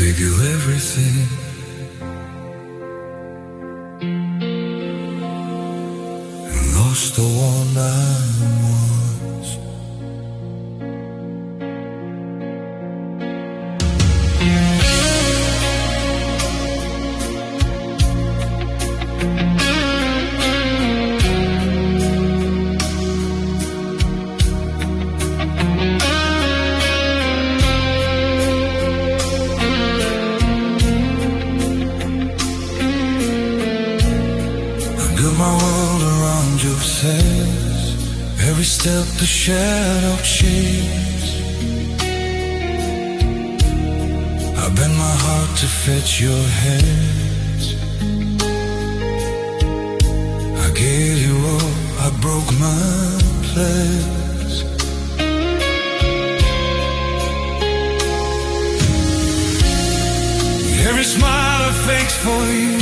gave you everything. And lost the one I was. Every step the shadow shades. I bend my heart to fetch your hands. I gave you all, I broke my plans. Every smile I faked for you,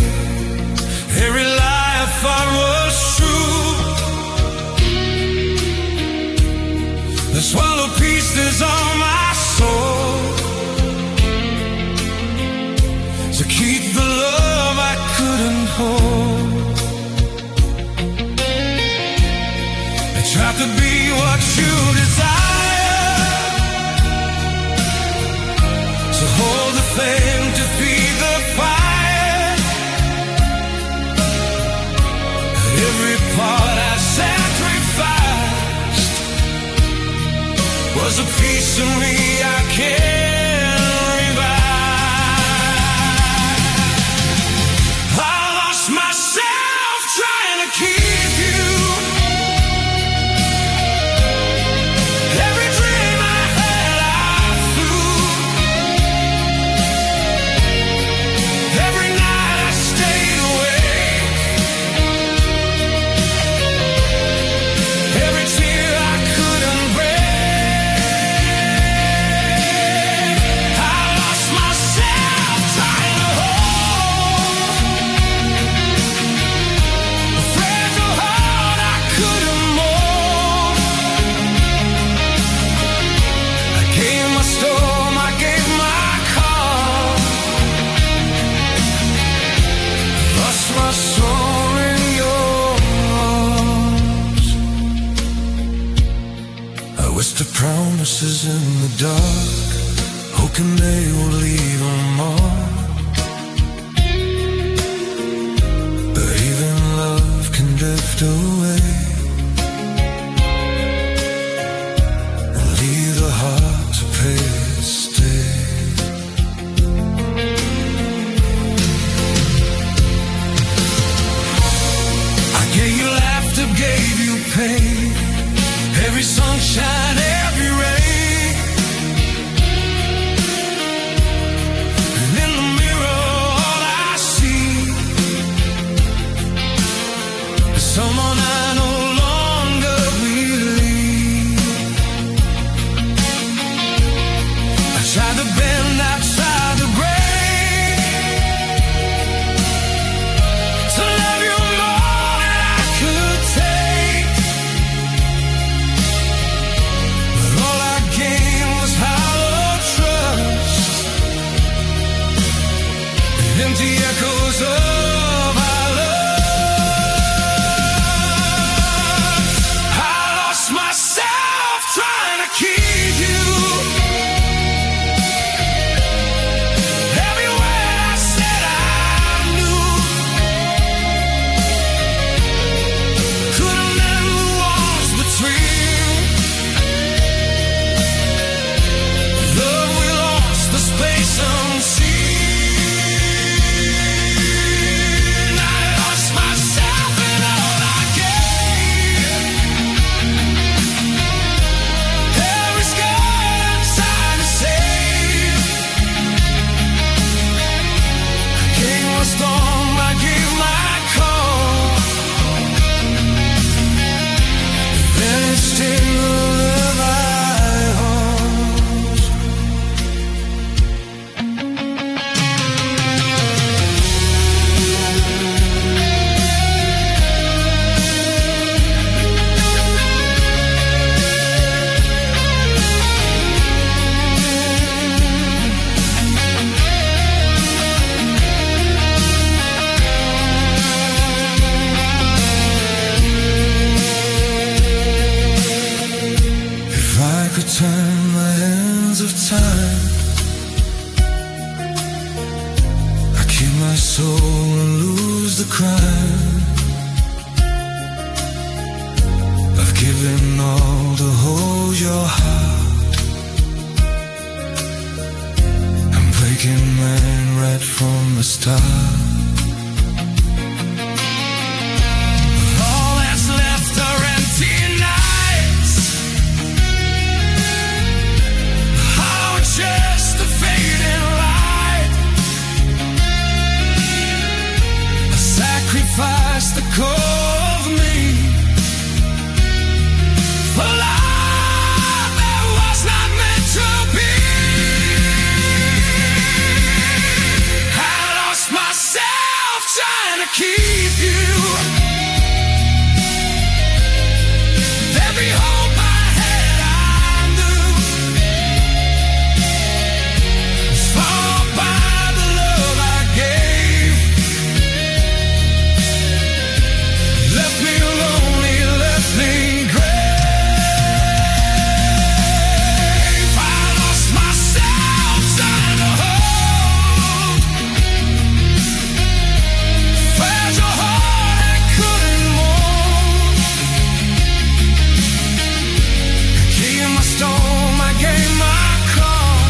every lie I thought was true. The swallowed pieces of my soul to keep the love I couldn't hold. I tried to be what you desire, to hold the flame, to feed the fire. Every part I sacrificed was a piece of me I can't revive. I lost myself trying to keep you. Every dream I had I flew. Every night I stayed awake. Every tear I couldn't break. The promises in the dark, hoping they will leave a mark. But even love can drift away and leave the heart to pay its stay. I gave you laughter, gave you pain, every sunshine, every rain. And in the mirror all I see is someone I no longer believe. I tried to bend outside the grave to love you more than I could take. giving all to hold your heart. I'm breaking man right from the start. All that's left are empty nights, oh, just a fading light. I sacrificed the core of me for love that was not meant to be. I lost myself trying to keep you. Every hope I had, I knew was followed by the love I gave. Left me lonely, left me grave. I lost myself trying to hold fragile heart I couldn't mold. I gave my storm, I gave my calm,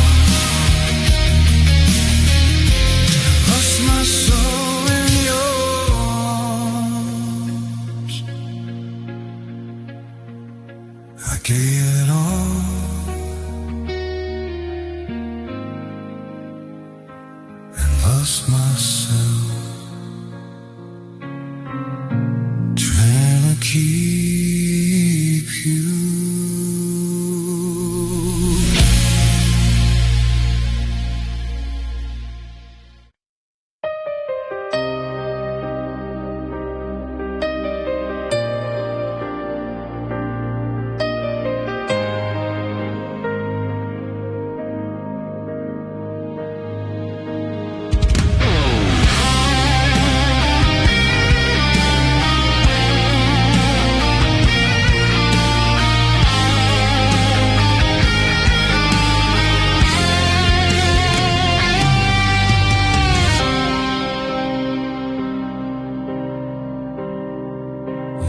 lost my soul in yours. I gave it all, and lost myself trying to keep you.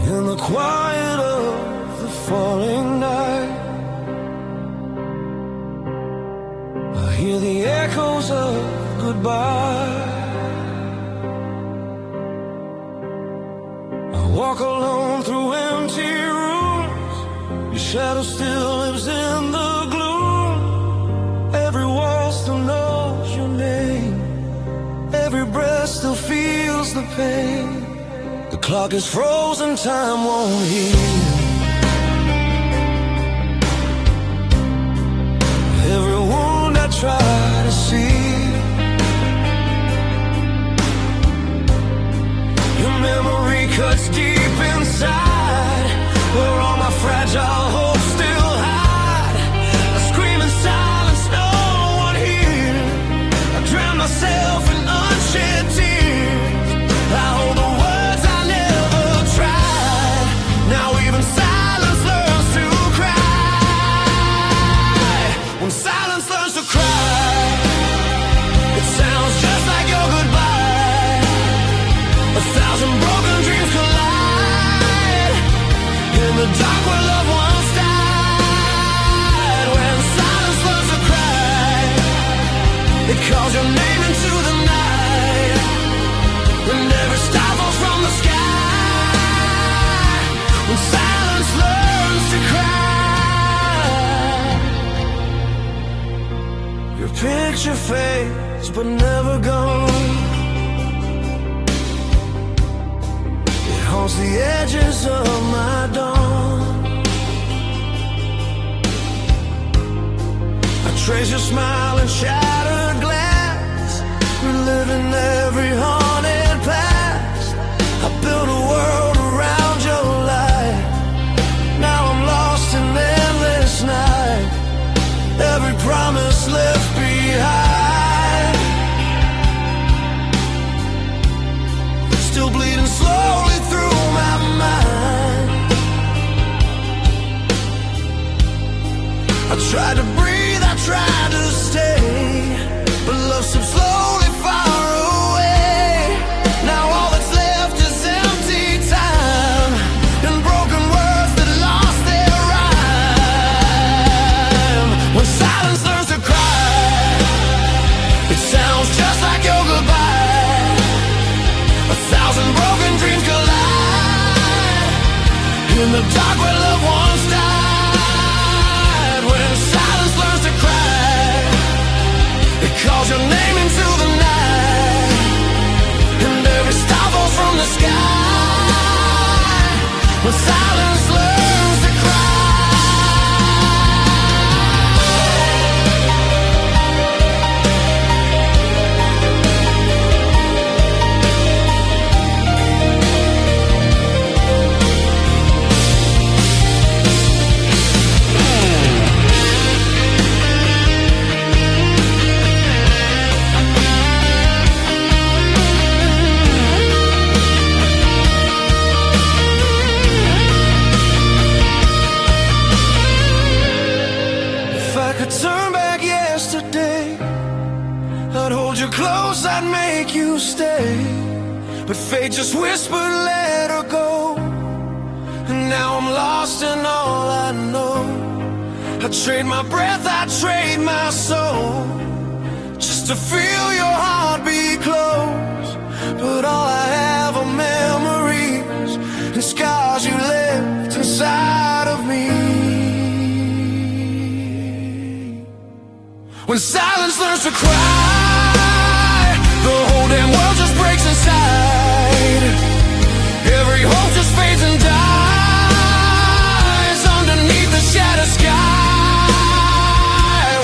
In the quiet of the falling night, I hear the echoes of goodbye. I walk alone through empty rooms. Your shadow still lives in the gloom. Every wall still knows your name. Every breath still feels the pain. The clock is frozen, time won't heal. Every wound I try to see, your memory cuts deep inside, where all my fragile hopes still hide. I scream in silence, no one here. I drown myself in unshed tears. I hold the words I never tried. Now even silence learns to cry. When silence learns to cry, it sounds just like your goodbye. A thousand broken dreams collide in the dark where loved ones died. When silence learns to cry, it calls your name into the night. When every star falls from the sky. When silence learns to cry, your picture fades but never gone. It haunts the edges of my dawn. I trace your smile in shattered glass, reliving every haunted past. I built a world around your light. Now I'm lost in endless night. Every promise left behind, still bleeding slowly through my mind. I tried to breathe, I tried to stay, but love slipped slowly far away. Now all that's left is empty time and broken words that lost their where loved ones died. When silence learns to cry, it calls your name into the night, and every star falls from the sky. When silence learns to cry. Turn back yesterday, I'd hold you close, I'd make you stay. But fate just whispered, let her go. And now I'm lost in all I know. I trade my breath, I trade my soul, just to feel your heart be close. But all I have are memories and scars you left inside of me. When silence learns to cry, the whole damn world just breaks inside. Every hope just fades and dies underneath the shattered sky.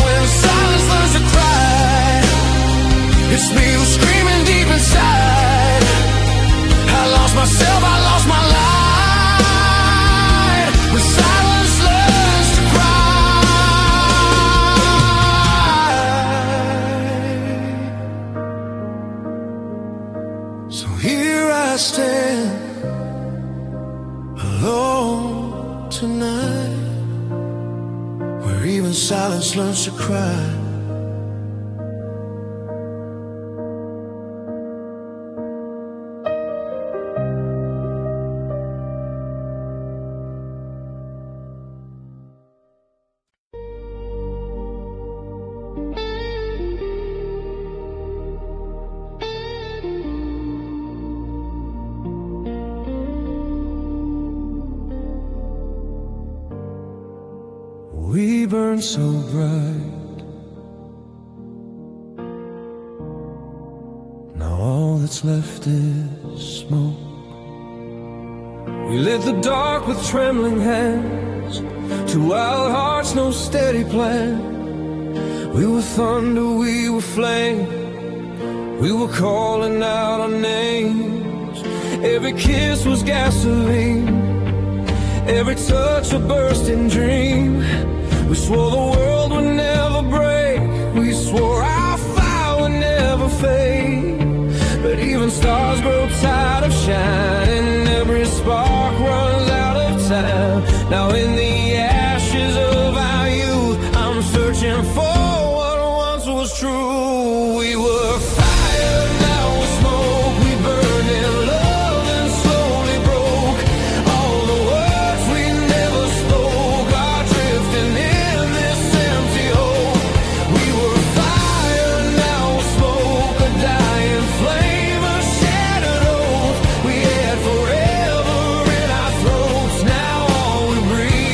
When silence learns to cry, it's me who's screaming deep inside. I lost myself, I lost my light. When silence learns to cry. So here I stand, alone tonight, where even silence learns to cry. We burn so bright, now all that's left is smoke. We lit the dark with trembling hands, to wild hearts no steady plan. We were thunder, we were flame, we were calling out our names. Every kiss was gasoline, every touch a bursting dream. We swore the world would never break, we swore our fire would never fade. But even stars grow tired of shining, every spark runs out of time. Now in the ashes of our youth, I'm searching for what once was true. We were fire, now we're smoke. We burned in love and slowly broke. All the words we never spoke are drifting in this empty hole. We were fire, now we're smoke. A dying flame, a shattered oath. We had forever in our throats. Now all we breathe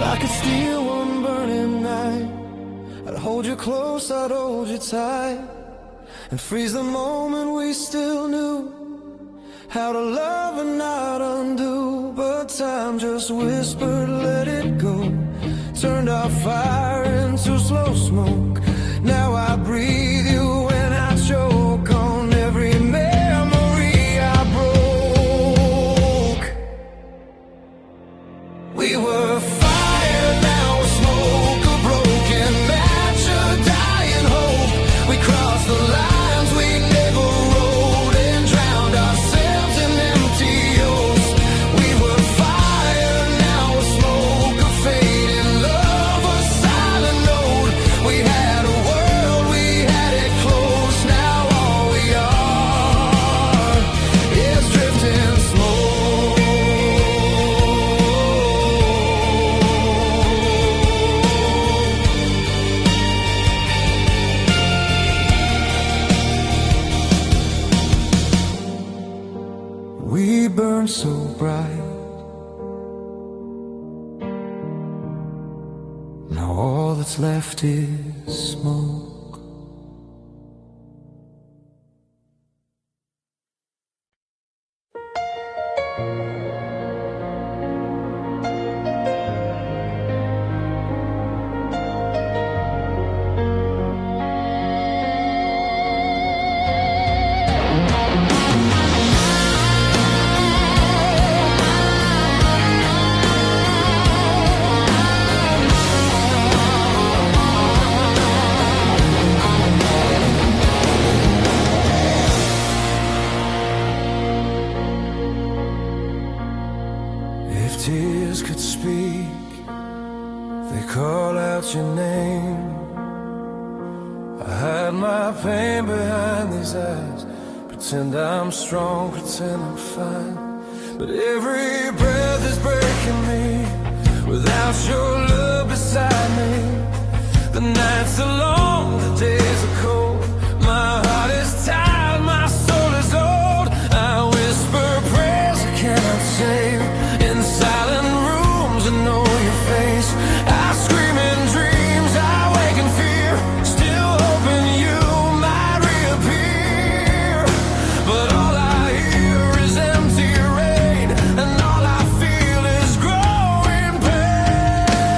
I could steal one burning night, I'd hold you close, I'd hold you tight, and freeze the moment we still knew how to love and not undo. But time just whispered, let it go, turned our fire into slow smoke. Now I breathe you when I choke on every memory I broke. We were fire, now we're smoke, a broken match, a dying hope. We crossed the lines we never rode and drowned ourselves in empty holes. We were fire, now we're smoke, a fading love, a silent note. We had a world, we had it close. Now all we are is drifting smoke. We burn so bright, now all that's left is smoke. If tears could speak, they call out your name. I hide my pain behind these eyes, pretend I'm strong, pretend I'm fine. But every breath is breaking me without your love beside me. The nights are long, the days are cold. My heart is tired, my soul is old. I whisper prayers I cannot save in silent rooms and know your face. I scream in dreams, I wake in fear, still hoping you might reappear. But all I hear is empty rain, and all I feel is growing pain.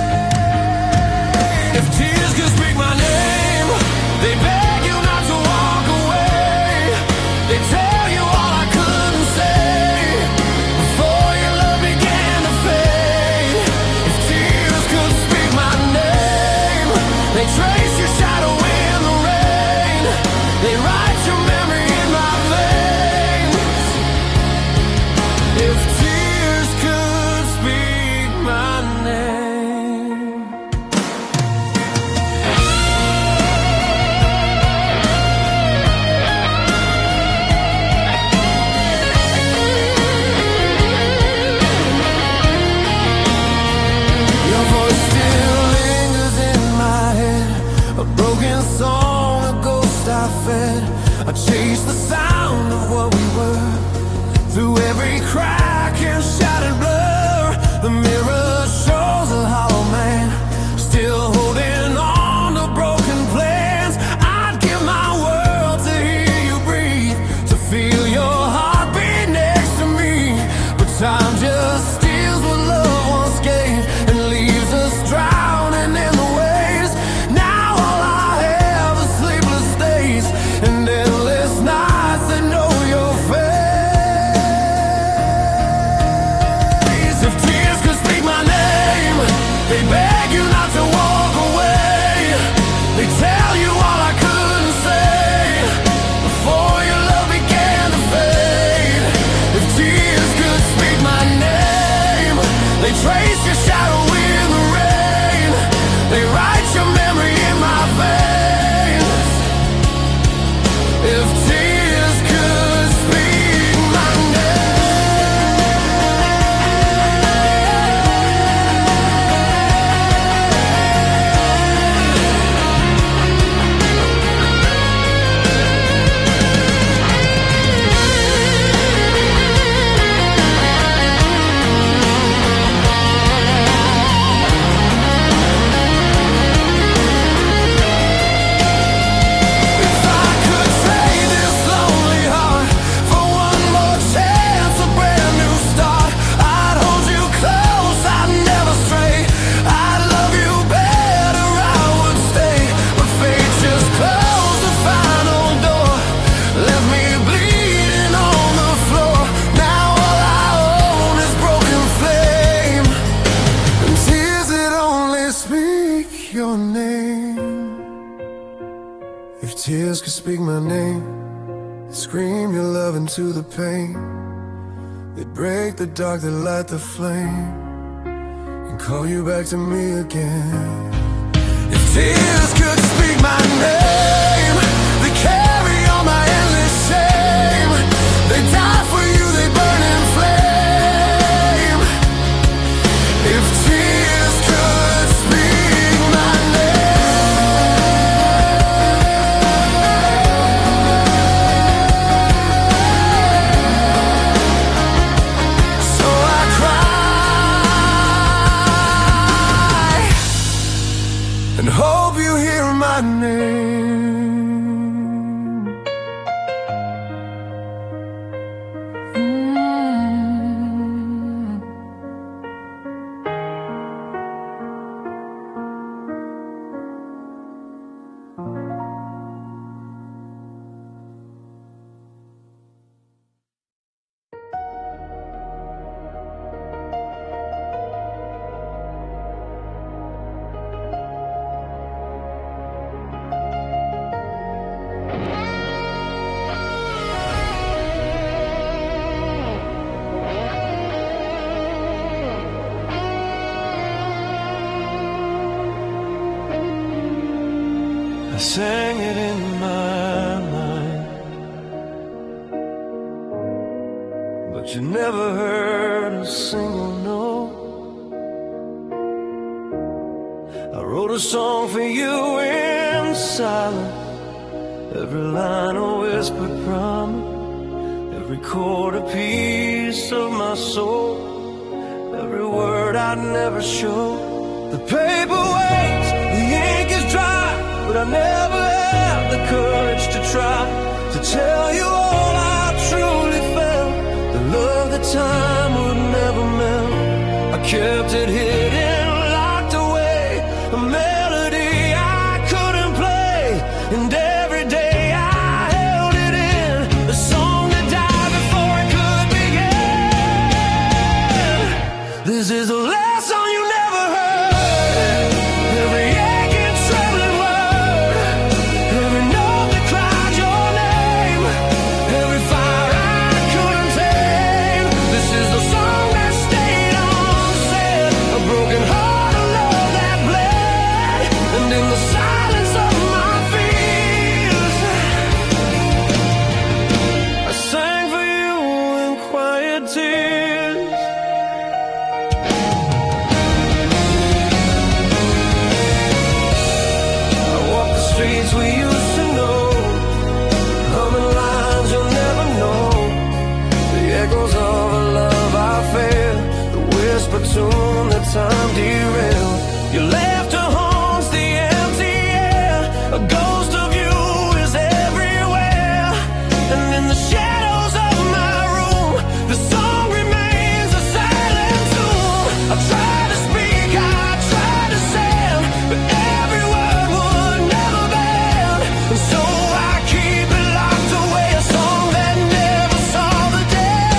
your name. If tears could speak my name, they'd scream your love into the pain. They'd break the dark, they'd light the flame, and call you back to me again. If tears could speak my name, they carry all my endless shame. They die for you, they burn in flame. If tears could speak my name. So I cry and hope you hear my name. I sang it in my mind, but you never heard a single note. I wrote a song for you in silence, every line a whispered promise, every chord a piece of my soul, every word I'd never show. The paper waits, the ink is dry, but I never had the courage to try to tell you all I truly felt, the love that time would never melt. I kept it hidden, locked away, a melody I couldn't play, and every day I held it in, a song that died before it could begin. This is the last song you never heard. Every aching, trembling word, every note that cried your name, every fire I couldn't tame. This is the song that stayed unsaid, a broken heart, a love that bled, and in the silence of my fears, I sang for you in quiet tears. I walk the streets we used to know, humming lines you'll never know, the echoes of a love I felt, the whisper tune that time derailed. Your laughter haunts the empty air, a ghost of you is everywhere, and in the shadows of my room, the song remains a silent tune. I try to speak, I try to sound, but every word would never bend, and so I keep it locked away, a song that never saw the day.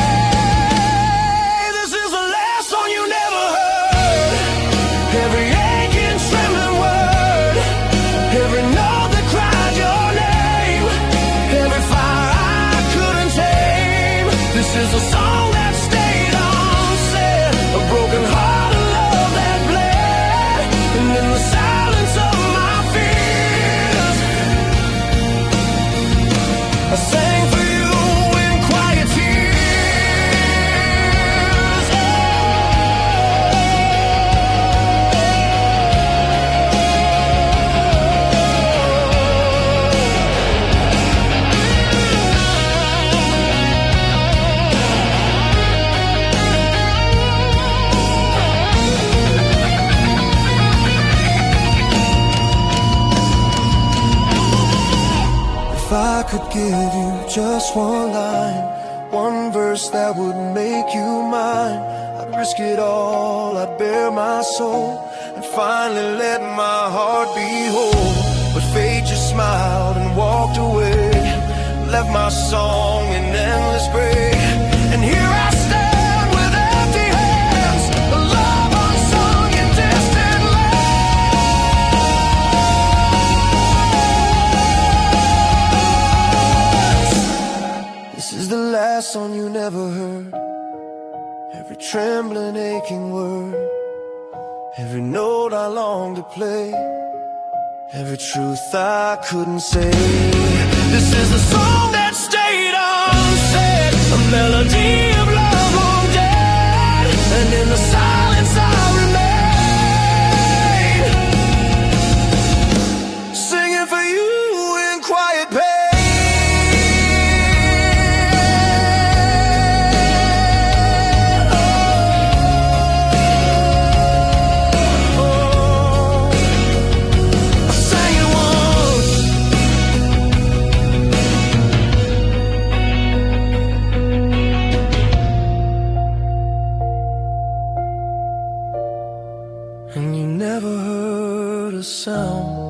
This is the last song you never heard. Every aching, trembling word, every note that cried your name, every fire I couldn't tame. This is a song that stayed unsaid, a broken heart, a love that bled, and in the silence of my fears, I sang for you in quiet tears. If I could give you just one line, one verse that would make you mine, I'd risk it all, I'd bare my soul, and finally let my heart be whole. But fate just smiled and walked away, left my song in endless gray, and here I stand with empty hands, a love unsung in distant lands. trembling, aching word, every note I long to play, every truth I couldn't say. This is a song that stayed unsaid, a melody of love long dead, and in the silence I remain, singing for you in quiet pain. And you never heard a sound.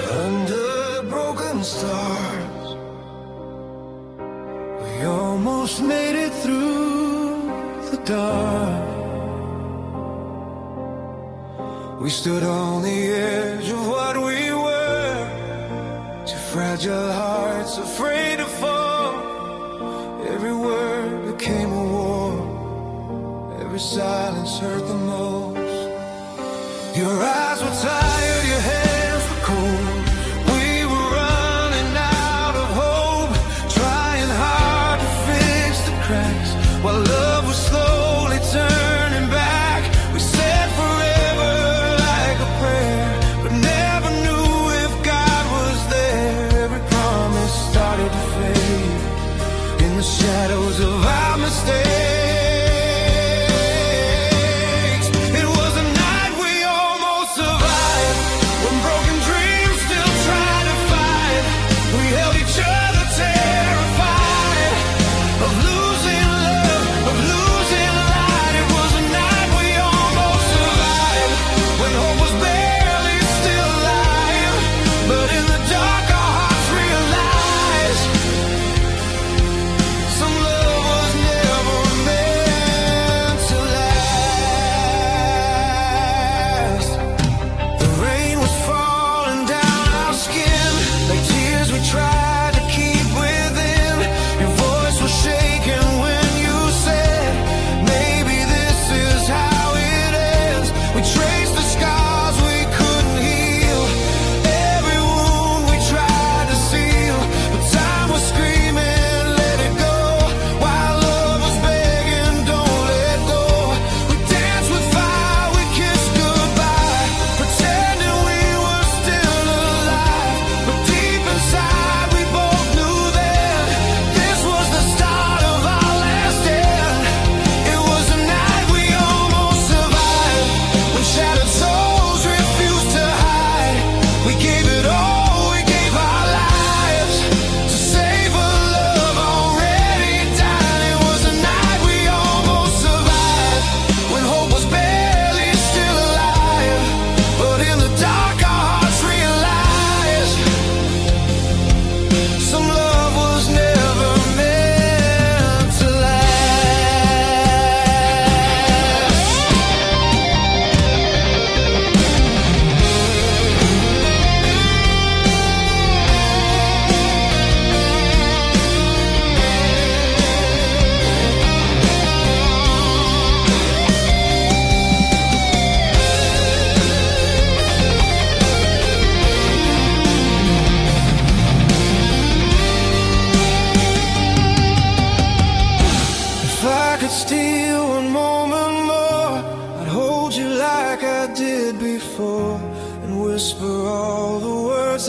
Under broken stars, we almost made it through the dark. We stood on the edge of what we were, two fragile hearts afraid to fall. Every word became a war, every silence hurt the most. Your eyes were tired, your hands were cold. We were running out of hope, trying hard to fix the cracks, while love was slowly turning back. We said forever like a prayer, but never knew if God was there. Every promise started to fade in the shadows of our mistakes.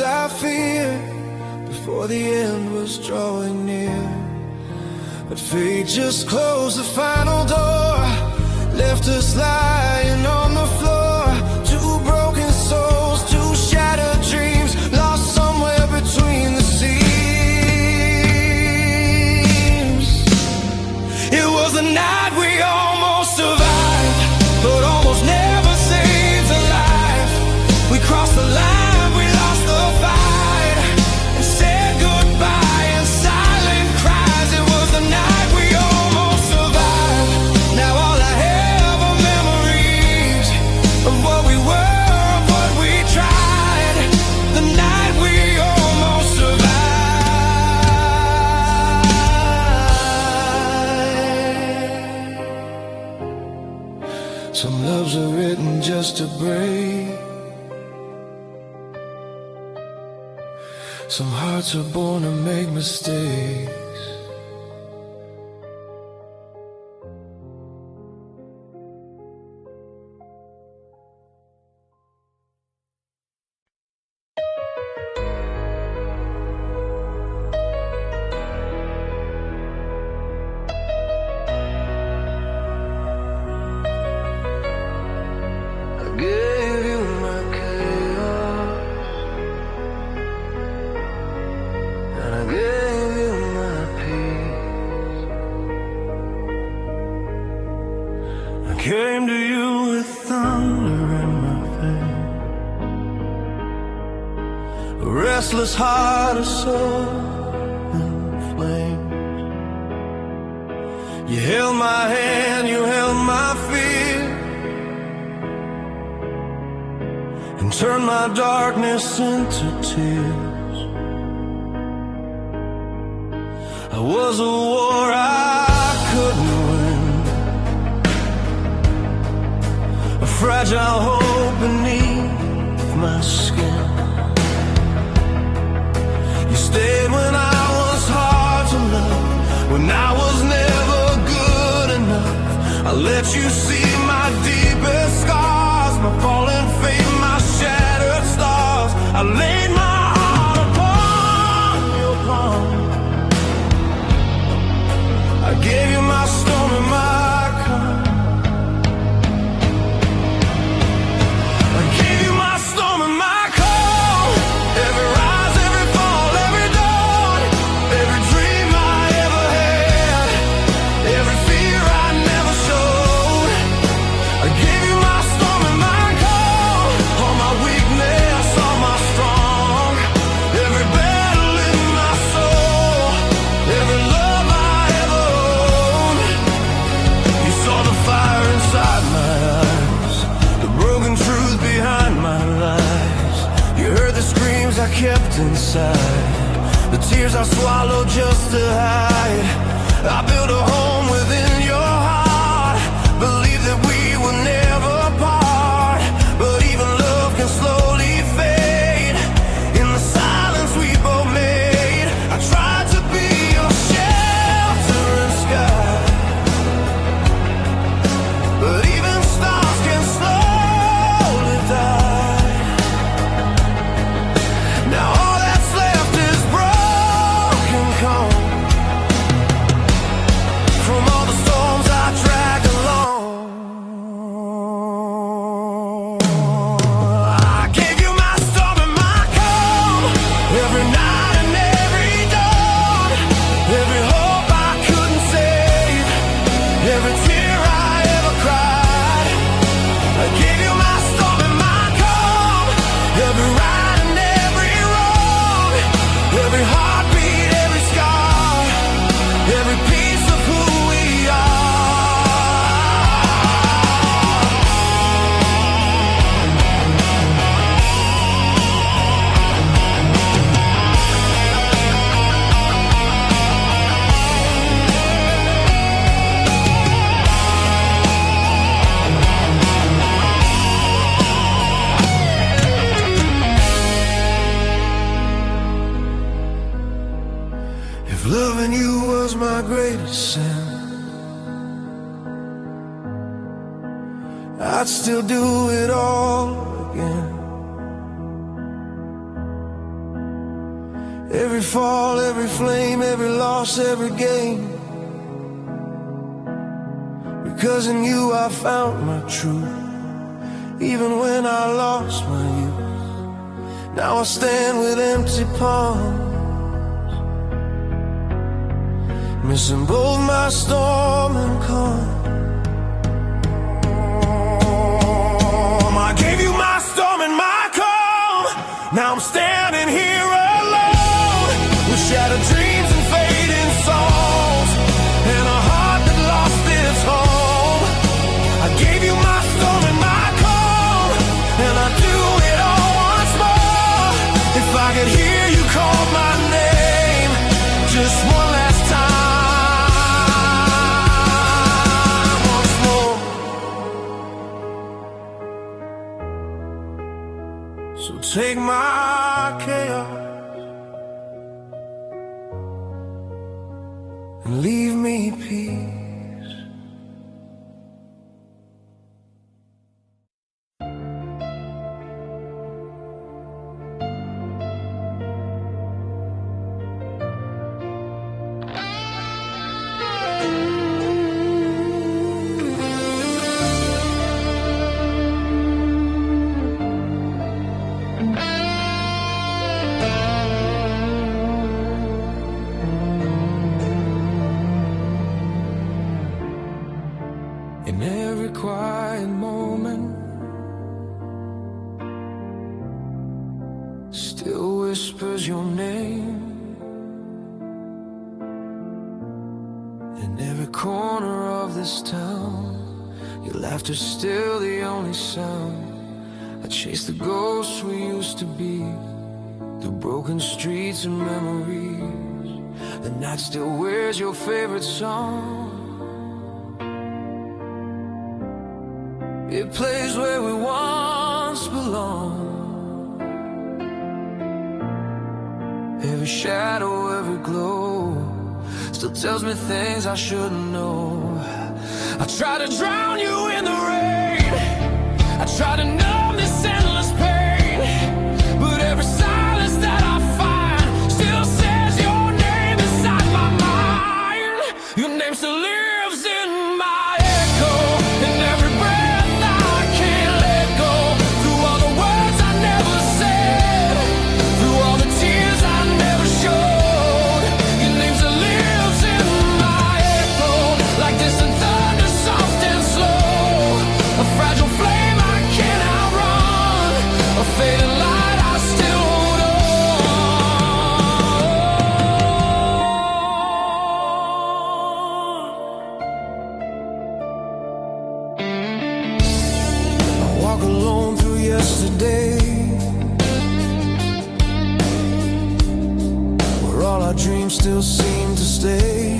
I feared before the end was drawing near. But fate just closed the final door, left us lying on the floor. Two broken souls, two shattered dreams, lost somewhere between the seams. Some loves are written just to break. Some hearts are born to make mistakes. Came to you with thunder in my face, a restless heart, a soul in flames. You held my hand, you held my fear, and turned my darkness into tears. I was a war I couldn't win, a fragile hope beneath my skin. You stayed when I was hard to love, when I was never good enough. I let you see my deepest scars, my fallen faith, my shattered stars. I laid my heart upon your palm. I gave you my storm and my calm. I gave you my storm and my calm. Every rise, every fall, every dawn, every dream I ever had, every fear I never showed. I gave you my storm and my calm. All my weakness, all my strong, every battle in my soul, every love I ever owned. You saw the fire inside my eyes, the broken truth behind my lies. You heard the screams I kept inside, the tears I swallowed just to hide. I built a home within your heart, believed that we would never part. But even love can slowly fade in the silence we both made. I tried to be your shelter and sky, but even stars can slowly die. Now all that's left is broken comb from all the storms I dragged along. I gave you my storm and my calm, every night and every dawn, every hope I couldn't save, every tear I ever cried. I gave you my storm and my calm, every right and every wrong, every heartbeat, every scar, every piece of who we are. If loving you was my greatest sin, I'd still do it all again. Every fall, every flame, every loss, every gain, because in you I found my truth, even when I lost my youth. Now I stand with empty palms, missing both my storm and calm. I gave you my storm and my calm. Now I'm standing here alone, with shattered dreams and fading songs, and a heart that lost its home. I gave you my storm and my calm, and I do it all once more. If I could hear you call my name just one last time, once more. So take my chaos and leave me peace. In every quiet moment, still whispers your name. In every corner of this town, your laughter's still the only sound. I chase the ghosts we used to be through broken streets and memories. The night still wears your favorite song. It plays where we once belonged. Every shadow, every glow still tells me things I shouldn't know. I try to drown you in the rain, I try to numb this endless pain, but every silence that I find still says your name inside my mind. Your name still lives in my echo, in every breath I can't let go, through all the words I never said, through all the tears I never showed. Your name still lives in my echo, like distant thunder, soft and slow, a fragile flame I can't outrun, a fading light I still hold on. I walk alone through yesterday, where all our dreams still seem to stay.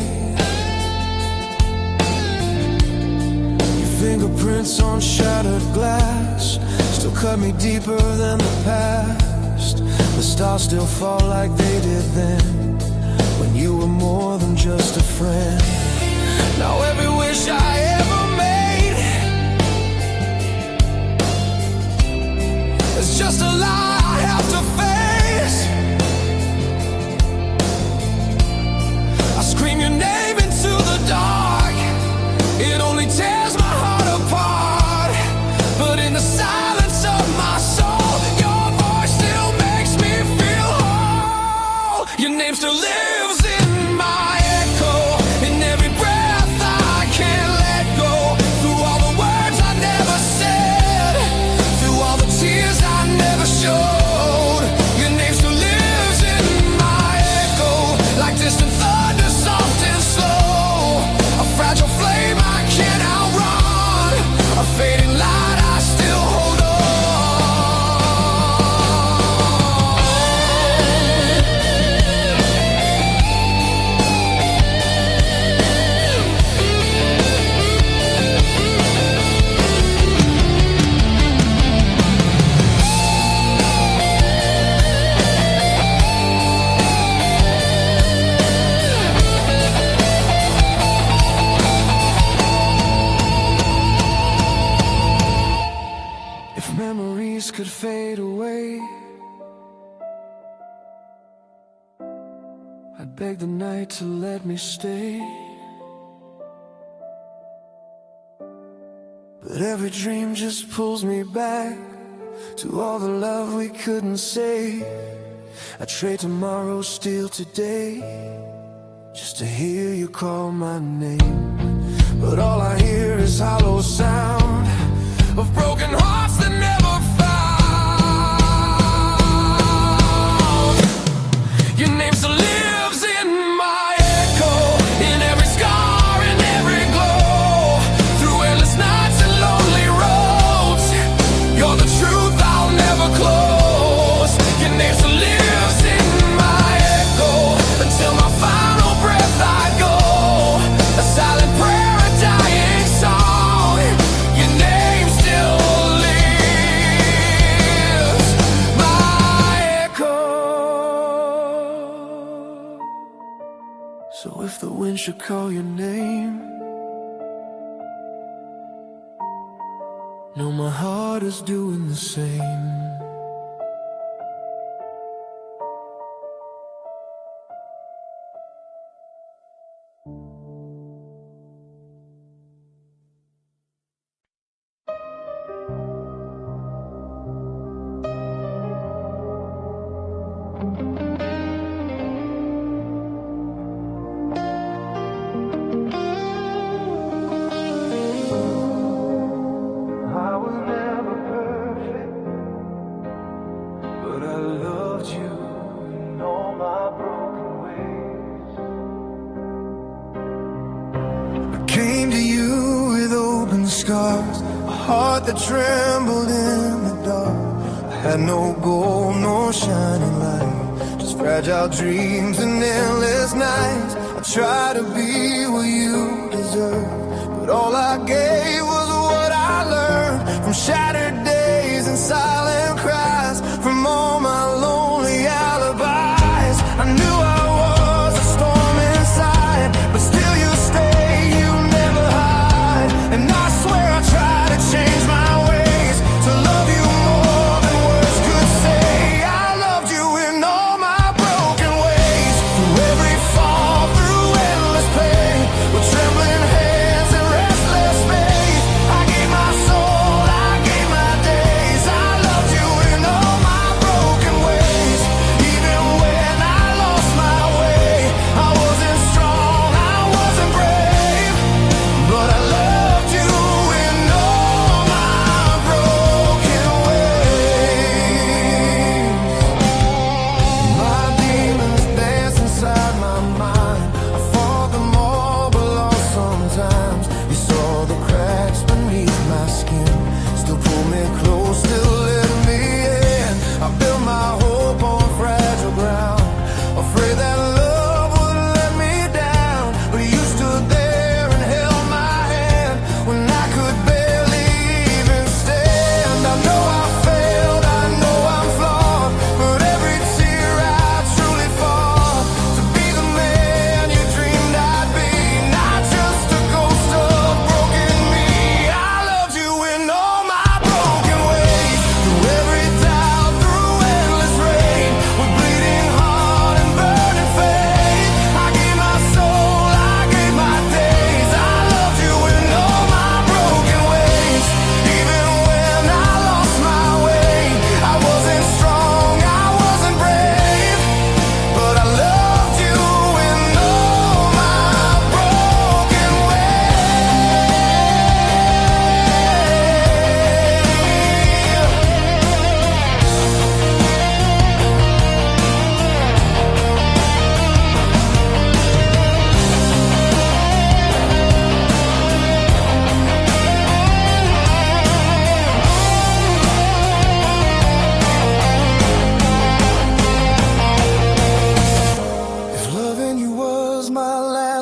Your fingerprints on shattered glass still cut me deeper than the past. The stars still fall like they did then, when you were more than just a friend. Now every wish I ever made is just a lie I have to face. I scream your name into the dark, it only tears my heart apart, but in the silence of my soul, your voice still makes me feel whole. Your name still lives in my echo, in every breath I can't let go, through all the words I never said, through all the tears I never showed. Your name still lives in my echo, like distant thunder, soft and slow, a fragile flame I can't outrun, a fading light I still hold on. If memories could fade away, I'd beg the night to let me stay. But every dream just pulls me back to all the love we couldn't say. I trade tomorrow, steal today, just to hear you call my name. But all I hear is hollow sound of broken hearts that never found. Your name still lives in my echo, in every scar, in every glow, through endless nights and lonely roads. You're the truth I'll never close. Your name still lives in my echo, until my final breath I go, a silent prayer, a dying song. Your name wind should call your name. No, my heart is doing the same. Came to you with open scars, a heart that trembled in the dark. I had no gold, no shining light, just fragile dreams and endless nights. I tried to be what you deserve, but all I gave was what I learned from shattered days and silent cries, from all my lonely alibis. I knew I was a storm inside, but still you stayed. And I swear I try to change my ways, to love you more than words could say. I loved you in all my broken ways, through every fall, through endless pain, with trembling hands and restless faith. I gave my soul, I gave my days. I loved you in all my broken ways, even when I lost my way. I wasn't strong, I wasn't brave, but I loved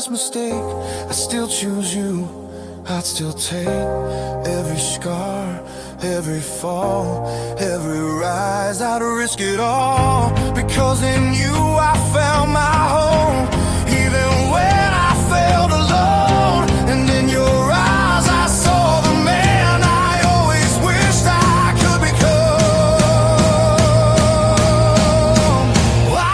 mistake, I still choose you. I'd still take every scar, every fall, every rise. I'd risk it all, because in you I found my home, even when I felt alone. And in your eyes I saw the man I always wished I could become.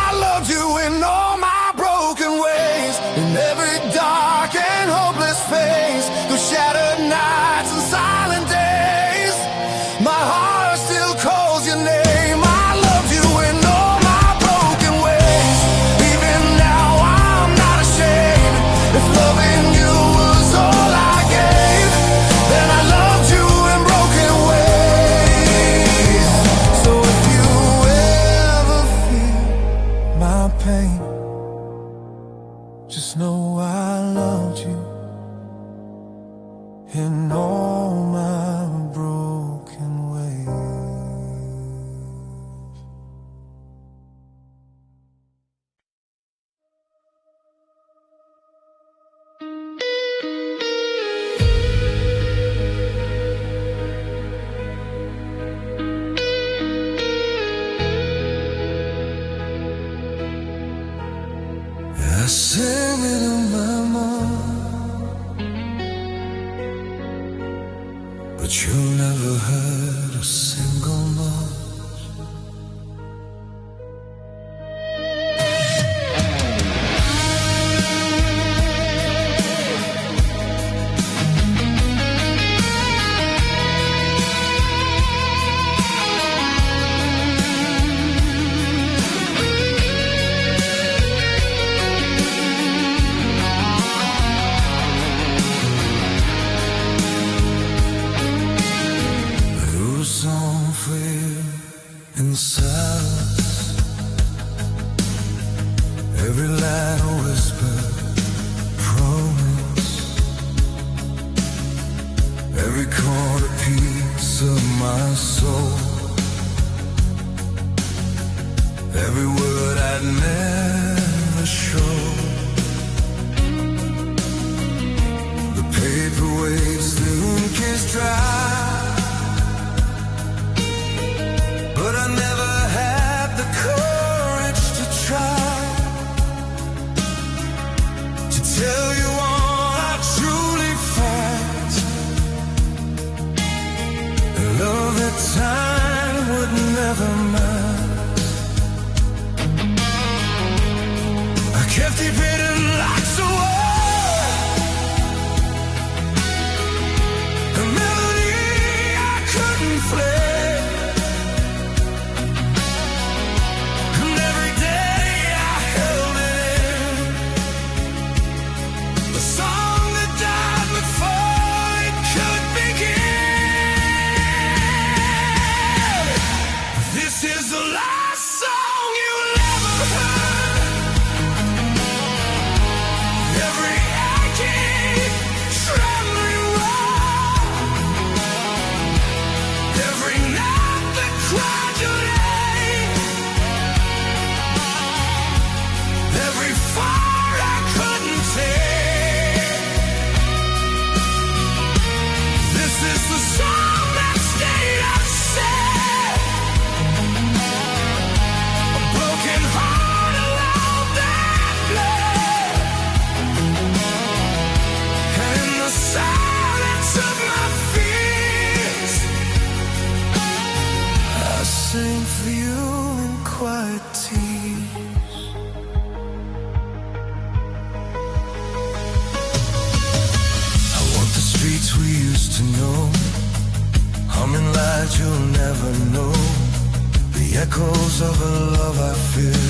I loved you in all my broken ways, in every dark and hopeless phase, through shattered nights and silent days. My heart still calls your name. I loved you in all my broken ways, even now never heard a single note. In silence, every line a whisper, promise, every chord a piece of my soul, every word I'd never show. The paper waves, the ink is dry, but I never had the courage to try to tell you all I truly felt. A love that time would never melt. I kept it hidden like so a melody I couldn't play. Sing for you in quiet tears. I walk the streets we used to know, humming light you'll never know, the echoes of a love I feel,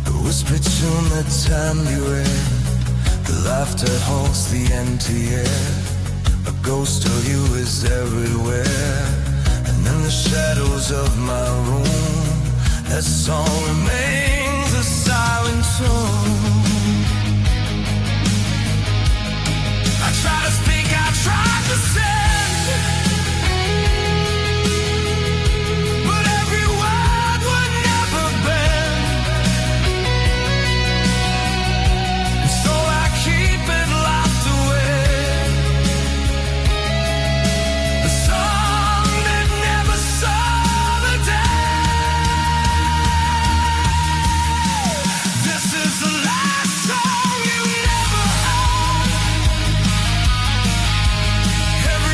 the whisper tune that time you read, the laughter haunts the empty air, a ghost of you is everywhere. In the shadows of my room, that song remains a silent tune. I try to speak, I try to send, but every word would never bend. So I keep it locked away. The song that never saw the day. This is the last song you never heard. Every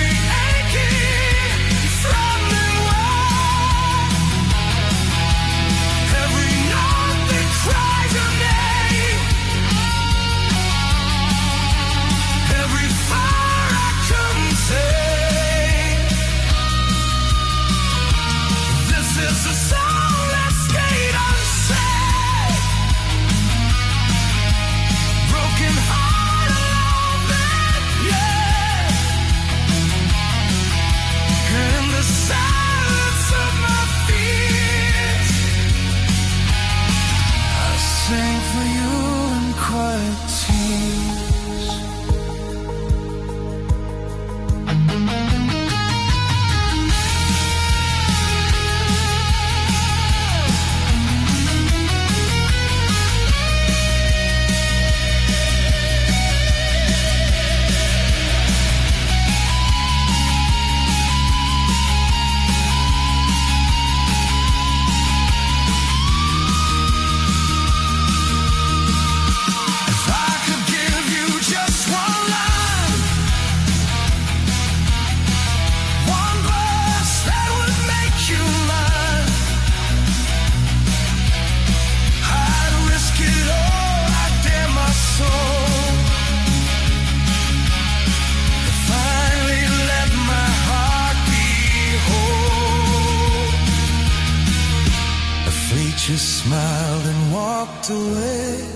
She smiled and walked away,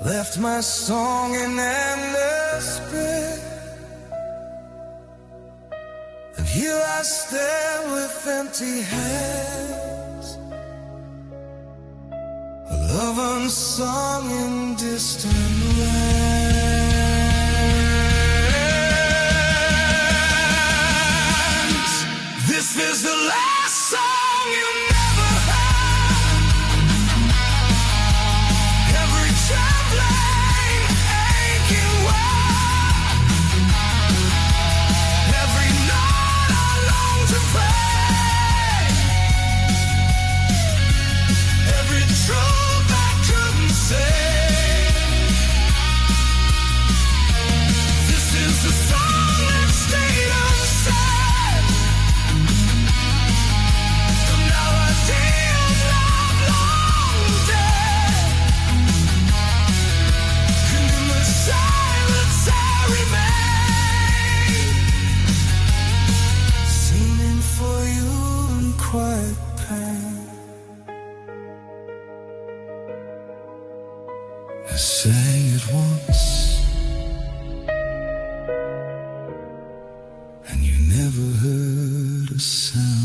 left my song in endless prayer. And here I stand with empty hands, a love unsung in distant lands. This is the last song you never heard. Every trembling, aching word, every note I long to play, every truth I couldn't say. This is the song that stayed unsaid. The melody of love long dead. And in the silence I remain, singing for you in quiet pain. I sang it once, and you never heard a sound.